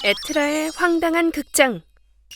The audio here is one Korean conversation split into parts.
에트라의 황당한 극장.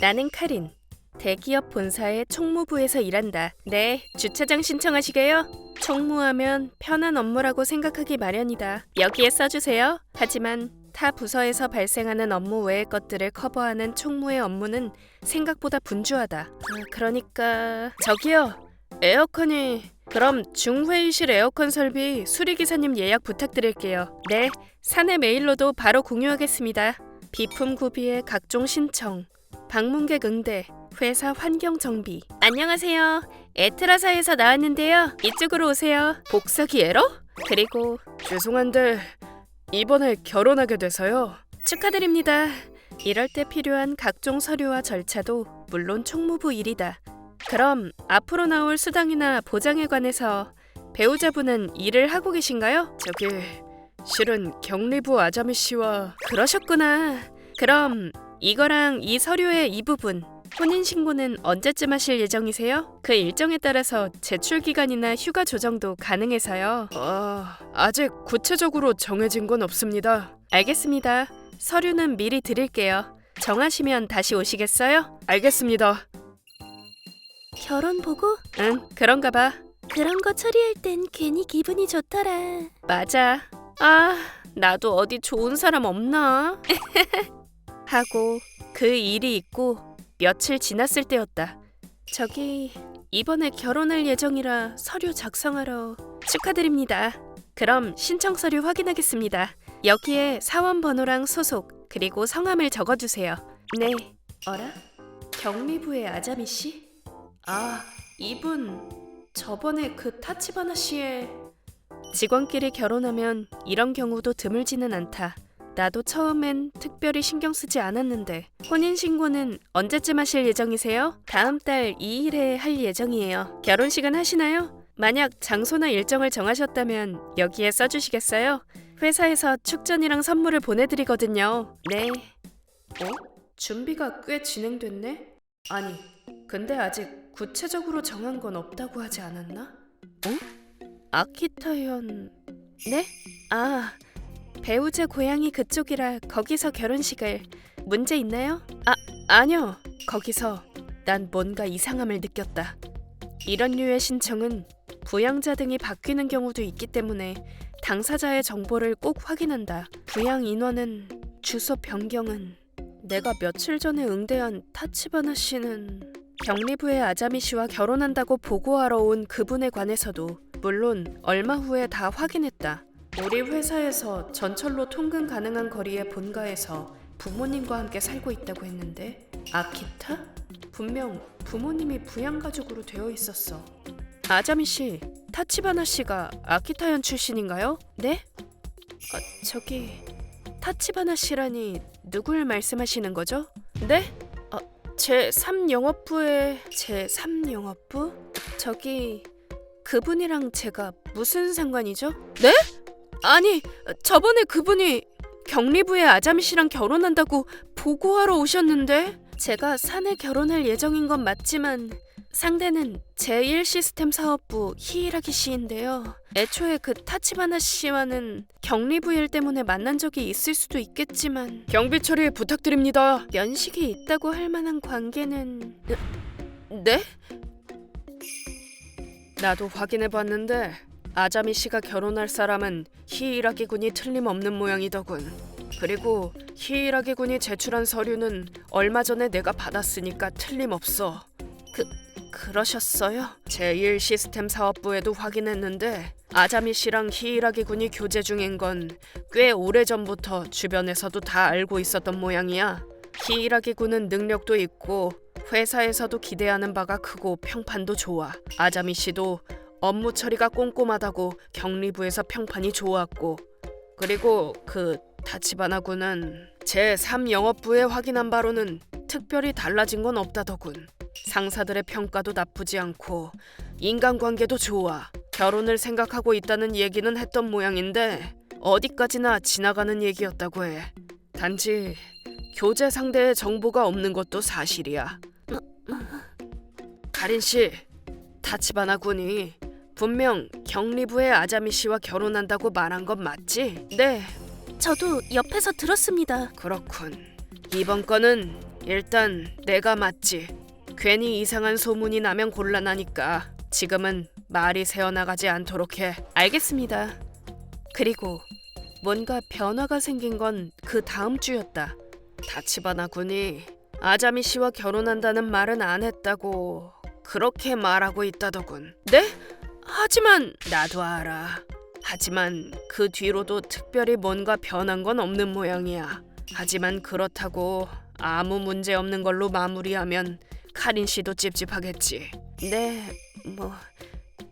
나는 카린. 대기업 본사의 총무부에서 일한다. 네, 주차장 신청하시게요? 총무하면 편한 업무라고 생각하기 마련이다. 여기에 써주세요. 하지만 타 부서에서 발생하는 업무 외의 것들을 커버하는 총무의 업무는 생각보다 분주하다. 그러니까 저기요. 에어컨이... 그럼 중회의실 에어컨 설비 수리기사님 예약 부탁드릴게요. 네, 사내 메일로도 바로 공유하겠습니다. 비품 구비의 각종 신청, 방문객 응대, 회사 환경 정비. 안녕하세요. 에트라사에서 나왔는데요. 이쪽으로 오세요. 복사기 에러? 그리고 죄송한데 이번에 결혼하게 돼서요. 축하드립니다. 이럴 때 필요한 각종 서류와 절차도 물론 총무부 일이다. 그럼 앞으로 나올 수당이나 보장에 관해서 배우자분은 일을 하고 계신가요? 저기... 실은 경리부 아자미 씨와... 그러셨구나. 그럼 이거랑 이 서류의 이 부분, 혼인신고는 언제쯤 하실 예정이세요? 그 일정에 따라서 제출기간이나 휴가 조정도 가능해서요. 아직 구체적으로 정해진 건 없습니다. 알겠습니다. 서류는 미리 드릴게요. 정하시면 다시 오시겠어요? 알겠습니다. 결혼 보고? 응, 그런가 봐. 그런 거 처리할 땐 괜히 기분이 좋더라. 맞아. 나도 어디 좋은 사람 없나? 하고 그 일이 있고 며칠 지났을 때였다. 저기 이번에 결혼할 예정이라 서류 작성하러. 축하드립니다. 그럼 신청 서류 확인하겠습니다. 여기에 사원 번호랑 소속 그리고 성함을 적어주세요. 네. 어라? 경리부의 아자미 씨? 이분 저번에 그 타치바나 씨의... 직원끼리 결혼하면 이런 경우도 드물지는 않다. 나도 처음엔 특별히 신경 쓰지 않았는데. 혼인신고는 언제쯤 하실 예정이세요? 다음 달 2일에 할 예정이에요. 결혼식은 하시나요? 만약 장소나 일정을 정하셨다면 여기에 써주시겠어요? 회사에서 축전이랑 선물을 보내드리거든요. 네. 준비가 꽤 진행됐네? 아니, 근데 아직 구체적으로 정한 건 없다고 하지 않았나? 아키타현... 네? 배우자 고향이 그쪽이라 거기서 결혼식을... 문제 있나요? 아니요. 거기서 난 뭔가 이상함을 느꼈다. 이런 류의 신청은 부양자 등이 바뀌는 경우도 있기 때문에 당사자의 정보를 꼭 확인한다. 부양 인원은... 주소 변경은... 내가 며칠 전에 응대한 타치바나 씨는... 경리부의 아자미 씨와 결혼한다고 보고하러 온 그분에 관해서도 물론 얼마 후에 다 확인했다. 우리 회사에서 전철로 통근 가능한 거리의 본가에서 부모님과 함께 살고 있다고 했는데 아키타? 분명 부모님이 부양가족으로 되어 있었어. 아자미 씨, 타치바나 씨가 아키타현 출신인가요? 네? 저기... 타치바나 씨라니 누굴 말씀하시는 거죠? 네? 제3영업부의... 제3영업부? 저기... 그분이랑 제가 무슨 상관이죠? 네? 아니, 저번에 그분이 경리부의 아자미 씨랑 결혼한다고 보고하러 오셨는데 제가 사내 결혼할 예정인 건 맞지만 상대는 제1시스템 사업부 히이라기 씨인데요. 애초에 그 타치바나 씨와는 경리부 일 때문에 만난 적이 있을 수도 있겠지만 경비 처리 부탁드립니다. 면식이 있다고 할 만한 관계는... 네? 나도 확인해봤는데 아자미 씨가 결혼할 사람은 히이라기 군이 틀림없는 모양이더군. 그리고 히이라기 군이 제출한 서류는 얼마 전에 내가 받았으니까 틀림없어. 그러셨어요? 제1 시스템 사업부에도 확인했는데 아자미 씨랑 히이라기 군이 교제 중인 건 꽤 오래전부터 주변에서도 다 알고 있었던 모양이야. 히이라기 군은 능력도 있고 회사에서도 기대하는 바가 크고 평판도 좋아. 아자미 씨도 업무 처리가 꼼꼼하다고 경리부에서 평판이 좋았고, 그리고 그 타치바나 군은 제3영업부에 확인한 바로는 특별히 달라진 건 없다더군. 상사들의 평가도 나쁘지 않고 인간관계도 좋아. 결혼을 생각하고 있다는 얘기는 했던 모양인데 어디까지나 지나가는 얘기였다고 해. 단지 교제 상대의 정보가 없는 것도 사실이야. 카린 씨, 타치바나 군이 분명 경리부의 아자미 씨와 결혼한다고 말한 건 맞지? 네. 저도 옆에서 들었습니다. 그렇군. 이번 건은 일단 내가 맞지. 괜히 이상한 소문이 나면 곤란하니까 지금은 말이 새어나가지 않도록 해. 알겠습니다. 그리고 뭔가 변화가 생긴 건 그 다음 주였다. 다치바나 군이 아자미 씨와 결혼한다는 말은 안 했다고 그렇게 말하고 있다더군. 네? 하지만 나도 알아. 하지만 그 뒤로도 특별히 뭔가 변한 건 없는 모양이야. 하지만 그렇다고 아무 문제 없는 걸로 마무리하면 카린 씨도 찝찝하겠지. 네, 뭐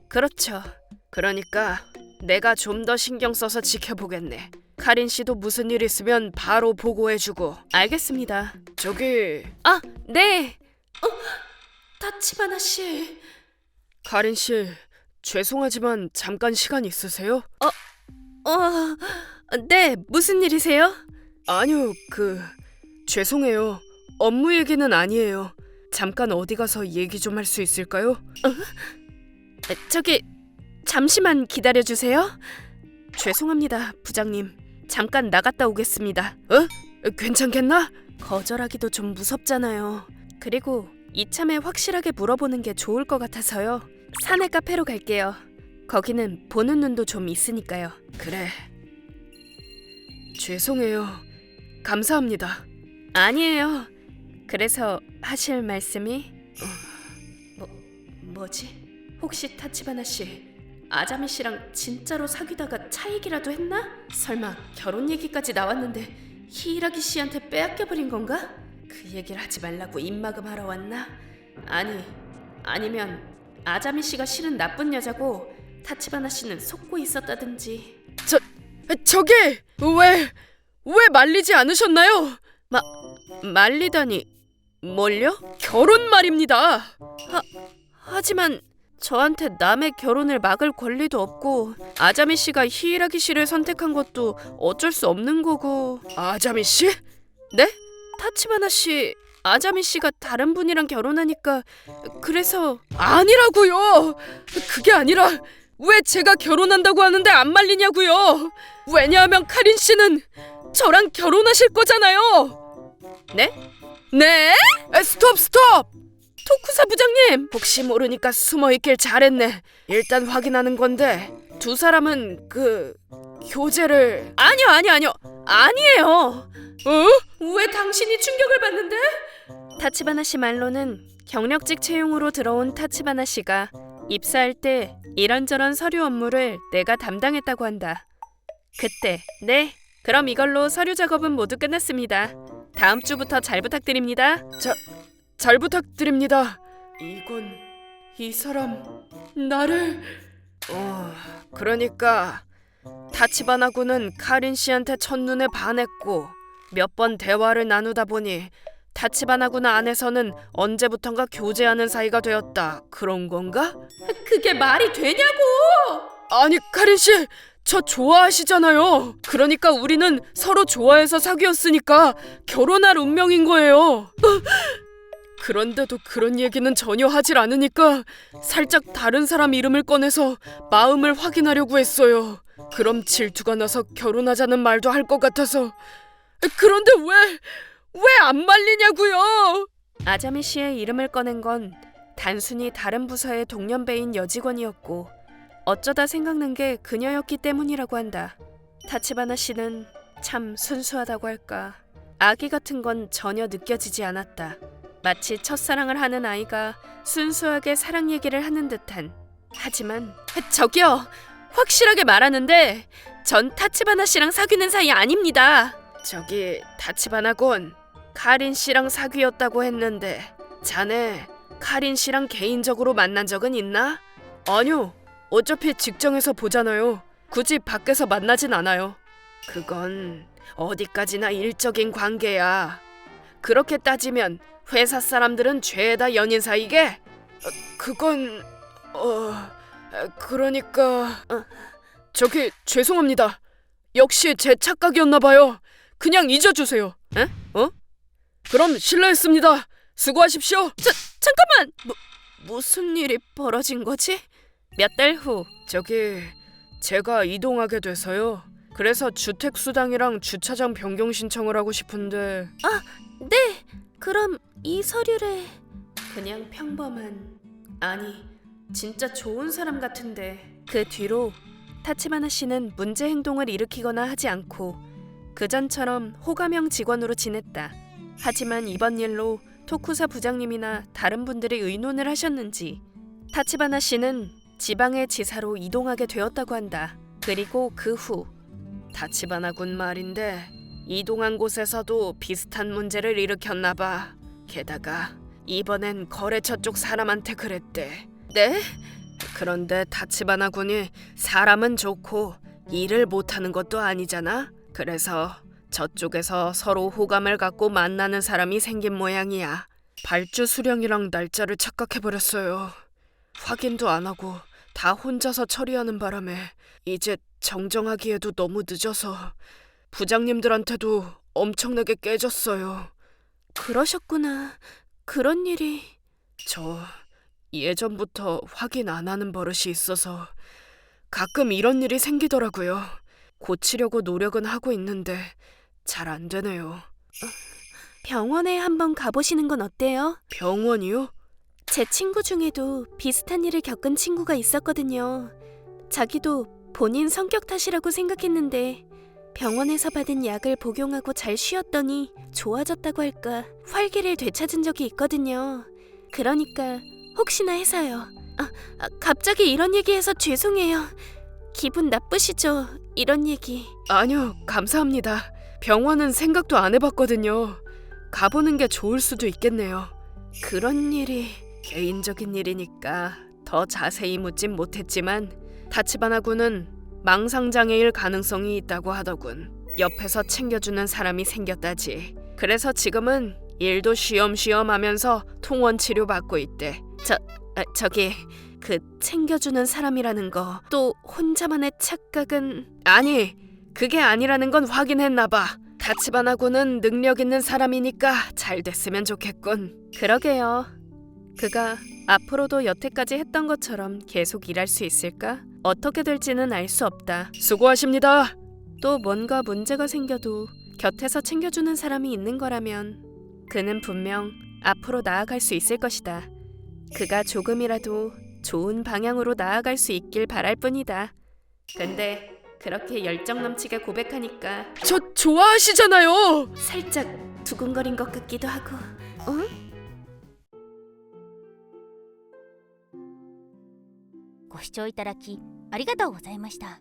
그렇죠. 그러니까 내가 좀 더 신경 써서 지켜보겠네. 카린 씨도 무슨 일 있으면 바로 보고해주고. 알겠습니다. 저기 네. 타치바나 씨. 카린 씨, 죄송하지만 잠깐 시간 있으세요? 네, 무슨 일이세요? 아니요, 죄송해요. 업무 얘기는 아니에요. 잠깐 어디 가서 얘기 좀 할 수 있을까요? 저기 잠시만 기다려주세요. 죄송합니다, 부장님. 잠깐 나갔다 오겠습니다. 괜찮겠나? 거절하기도 좀 무섭잖아요. 그리고 이참에 확실하게 물어보는 게 좋을 것 같아서요. 사내 카페로 갈게요. 거기는 보는 눈도 좀 있으니까요. 그래. 죄송해요. 감사합니다. 아니에요. 그래서 하실 말씀이? 뭐지? 혹시 타치바나 씨 아자미 씨랑 진짜로 사귀다가 차이기라도 했나? 설마 결혼 얘기까지 나왔는데 히이라기 씨한테 빼앗겨버린 건가? 그 얘기를 하지 말라고 입막음하러 왔나? 아니면 아자미 씨가 실은 나쁜 여자고 타치바나 씨는 속고 있었다든지. 저기 왜 말리지 않으셨나요? 말리다니 뭘요? 결혼 말입니다. 하지만 저한테 남의 결혼을 막을 권리도 없고 아자미 씨가 히이라기 씨를 선택한 것도 어쩔 수 없는 거고. 아자미 씨? 네? 타치바나 씨, 아자미 씨가 다른 분이랑 결혼하니까 그래서. 아니라고요. 그게 아니라 왜 제가 결혼한다고 하는데 안 말리냐고요. 왜냐하면 카린 씨는 저랑 결혼하실 거잖아요. 네? 네? 스톱! 토쿠사 부장님, 혹시 모르니까 숨어있길 잘했네. 일단 확인하는 건데 두 사람은 교제를. 아니에요. 왜 당신이 충격을 받는데? 타치바나 씨 말로는 경력직 채용으로 들어온 타치바나 씨가 입사할 때 이런저런 서류 업무를 내가 담당했다고 한다. 그때 네, 그럼 이걸로 서류 작업은 모두 끝났습니다. 다음 주부터 잘 부탁드립니다. 잘 부탁드립니다. 이 사람 나를. 그러니까 타치바나 군은 카린 씨한테 첫눈에 반했고 몇 번 대화를 나누다 보니 타치바나 군 안에서는 언제부턴가 교제하는 사이가 되었다. 그런 건가? 그게 말이 되냐고! 아니 카린 씨, 저 좋아하시잖아요. 그러니까 우리는 서로 좋아해서 사귀었으니까 결혼할 운명인 거예요. 그런데도 그런 얘기는 전혀 하질 않으니까 살짝 다른 사람 이름을 꺼내서 마음을 확인하려고 했어요. 그럼 질투가 나서 결혼하자는 말도 할 것 같아서. 그런데 왜 안 말리냐고요? 아자미 씨의 이름을 꺼낸 건 단순히 다른 부서의 동년배인 여직원이었고 어쩌다 생각난 게 그녀였기 때문이라고 한다. 타치바나 씨는 참 순수하다고 할까. 아기 같은 건 전혀 느껴지지 않았다. 마치 첫사랑을 하는 아이가 순수하게 사랑 얘기를 하는 듯한. 하지만 저기요, 확실하게 말하는데 전 타치바나 씨랑 사귀는 사이 아닙니다. 저기 타치바나 군, 카린 씨랑 사귀었다고 했는데 자네 카린 씨랑 개인적으로 만난 적은 있나? 아니요, 어차피 직장에서 보잖아요. 굳이 밖에서 만나진 않아요. 그건 어디까지나 일적인 관계야. 그렇게 따지면 회사 사람들은 죄다 연인 사이게? 그건 그러니까 저기 죄송합니다. 역시 제 착각이었나 봐요. 그냥 잊어주세요. 에? 그럼 실례했습니다. 수고하십시오. 잠깐만. 무슨 일이 벌어진 거지? 몇 달 후. 저기 제가 이동하게 돼서요. 그래서 주택수당이랑 주차장 변경 신청을 하고 싶은데. 네, 그럼 이 서류를... 그냥 평범한, 아니 진짜 좋은 사람 같은데. 그 뒤로 타치바나 씨는 문제 행동을 일으키거나 하지 않고 그전처럼 호감형 직원으로 지냈다. 하지만 이번 일로 토쿠사 부장님이나 다른 분들이 의논을 하셨는지 타치바나 씨는 지방의 지사로 이동하게 되었다고 한다. 그리고 그 후 타치바나 군 말인데 이동한 곳에서도 비슷한 문제를 일으켰나 봐. 게다가 이번엔 거래처 쪽 사람한테 그랬대. 네? 그런데 타치바나 군이 사람은 좋고 일을 못하는 것도 아니잖아. 그래서 저쪽에서 서로 호감을 갖고 만나는 사람이 생긴 모양이야. 발주 수령이랑 날짜를 착각해버렸어요. 확인도 안 하고 다 혼자서 처리하는 바람에 이제 정정하기에도 너무 늦어서 부장님들한테도 엄청나게 깨졌어요. 그러셨구나. 그런 일이... 저 예전부터 확인 안 하는 버릇이 있어서 가끔 이런 일이 생기더라고요. 고치려고 노력은 하고 있는데 잘 안 되네요. 병원에 한번 가보시는 건 어때요? 병원이요? 제 친구 중에도 비슷한 일을 겪은 친구가 있었거든요. 자기도 본인 성격 탓이라고 생각했는데 병원에서 받은 약을 복용하고 잘 쉬었더니 좋아졌다고 할까 활기를 되찾은 적이 있거든요. 그러니까 혹시나 해서요. 갑자기 이런 얘기해서 죄송해요. 기분 나쁘시죠? 이런 얘기. 아니요, 감사합니다. 병원은 생각도 안 해봤거든요. 가보는 게 좋을 수도 있겠네요. 그런 일이 개인적인 일이니까 더 자세히 묻진 못했지만 타치바나 군은 망상장애일 가능성이 있다고 하더군. 옆에서 챙겨주는 사람이 생겼다지. 그래서 지금은 일도 쉬엄쉬엄 하면서 통원 치료 받고 있대. 저기 그 챙겨주는 사람이라는 거 또 혼자만의 착각은... 아니, 그게 아니라는 건 확인했나 봐. 타치바나 군은 능력 있는 사람이니까 잘 됐으면 좋겠군. 그러게요. 그가 앞으로도 여태까지 했던 것처럼 계속 일할 수 있을까? 어떻게 될지는 알 수 없다. 수고하십니다. 또 뭔가 문제가 생겨도 곁에서 챙겨주는 사람이 있는 거라면 그는 분명 앞으로 나아갈 수 있을 것이다. 그가 조금이라도 좋은 방향으로 나아갈 수 있길 바랄 뿐이다. 근데 그렇게 열정 넘치게 고백하니까 저 좋아하시잖아요. 살짝 두근거린 것 같기도 하고. 어? ご視聴いただきありがとうございました。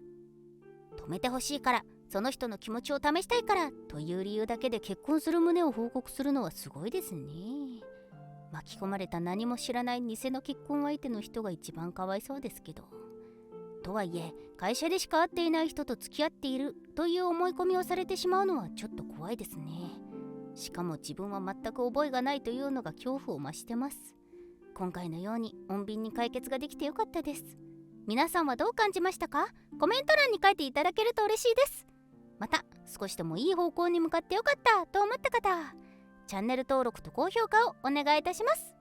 止めてほしいから、その人の気持ちを試したいからという理由だけで結婚する旨を報告するのはすごいですね。巻き込まれた何も知らない偽の結婚相手の人が一番かわいそうですけど。とはいえ、会社でしか会っていない人と付き合っているという思い込みをされてしまうのはちょっと怖いですね。しかも自分は全く覚えがないというのが恐怖を増してます。今回のように穏便に解決ができてよかったです。皆さんはどう感じましたか？コメント欄に書いていただけると嬉しいです。また少しでもいい方向に向かってよかったと思った方、チャンネル登録と高評価をお願いいたします。